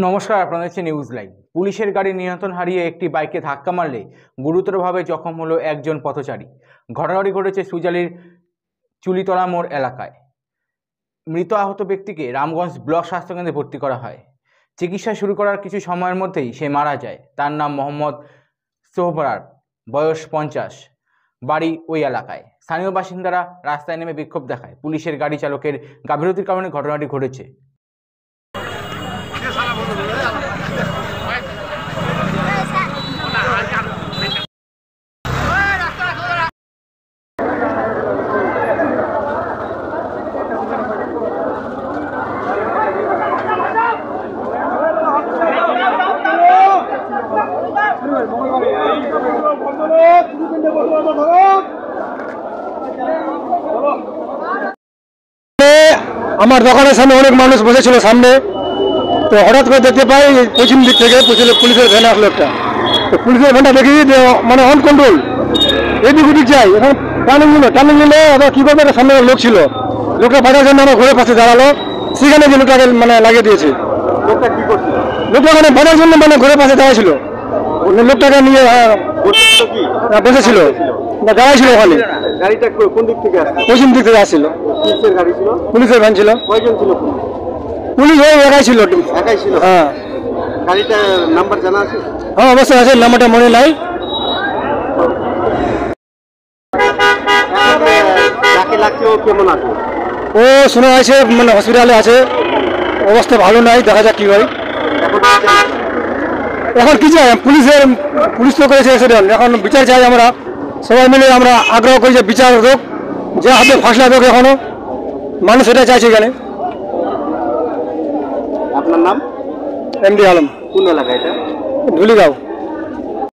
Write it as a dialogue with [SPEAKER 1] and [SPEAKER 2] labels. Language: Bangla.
[SPEAKER 1] নমস্কার, আপনাদের হচ্ছে নিউজ লাইভ। পুলিশের গাড়ি নিয়ন্ত্রণ হারিয়ে একটি বাইকে ধাক্কা মারলে গুরুতরভাবে জখম হলো একজন পথচারী। ঘটনাটি ঘটেছে সুজালির চুলিতলা মোড় এলাকায়। মৃত আহত ব্যক্তিকে রামগঞ্জ ব্লক স্বাস্থ্যকেন্দ্রে ভর্তি করা হয়। চিকিৎসা শুরু করার কিছু সময়ের মধ্যেই সে মারা যায়। তার নাম মোহাম্মদ সোহরাব, বয়স 50, বাড়ি ওই এলাকায়। স্থানীয় বাসিন্দারা রাস্তায় নেমে বিক্ষোভ দেখায়। পুলিশের গাড়ি চালকের গাফিলতির কারণে ঘটনাটি ঘটেছে।
[SPEAKER 2] আমার দোকানের সামনে অনেক মানুষ বসেছিল সামনে, তো হঠাৎ করে দেখতে পাই পশ্চিম দিক থেকে পুলিশের ভ্যান আসলো একটা। তো পুলিশের ভ্যানটা দেখি মানে অন কন্ট্রোল এদিক ওদিক যাই, এখন টার্নিং নিলে আবার কী করবে, সামনে লোক ছিল, লোকটা বাজার জন্য আমার ঘরের পাশে দাঁড়ালো, সেখানে যে লোকটাকে মানে লাগিয়ে দিয়েছে। লোকটা কী করছিল? লোকটা মানে বাজার জন্য মানে ঘরের পাশে দাঁড়াইছিল, লোকটাকে নিয়ে বসেছিল না দাঁড়াইছিল ওখানে।
[SPEAKER 3] গাড়িটা কোন দিক থেকে আসছে?
[SPEAKER 2] পশ্চিম দিক থেকে আসছিল।
[SPEAKER 3] পুলিশের গাড়ি ছিল?
[SPEAKER 2] পুলিশের ভ্যান ছিল।
[SPEAKER 3] কয়জন ছিল?
[SPEAKER 2] পুলিশ একাই ছিল।
[SPEAKER 3] একাই ছিল?
[SPEAKER 2] হ্যাঁ।
[SPEAKER 3] গাড়িটার নাম্বার জানা আছে?
[SPEAKER 2] হ্যাঁ অবশ্যই আছে, নাম্বারটা মনে নাই।
[SPEAKER 3] যাকে লাগছে ও কেমন আছে?
[SPEAKER 2] ও শোনা আছে মানে হসপিটালে আছে, অবস্থা ভালো নাই, দেখা যাক কি হয়। এখন কি চাই, পুলিশ তো করেছে অ্যাক্সিডেন্ট, এখন বিচার চাই। আমরা সবাই মিলে আমরা আগ্রহ করি যে বিচার হোক, যা হাতে ফাঁসলা হোক, এখনো মানুষ এটা চাইছে এখানে।
[SPEAKER 3] আপনার নাম?
[SPEAKER 2] এমডি আলম।
[SPEAKER 3] কোন এলাকা এটা?
[SPEAKER 2] ধুলিগাঁও।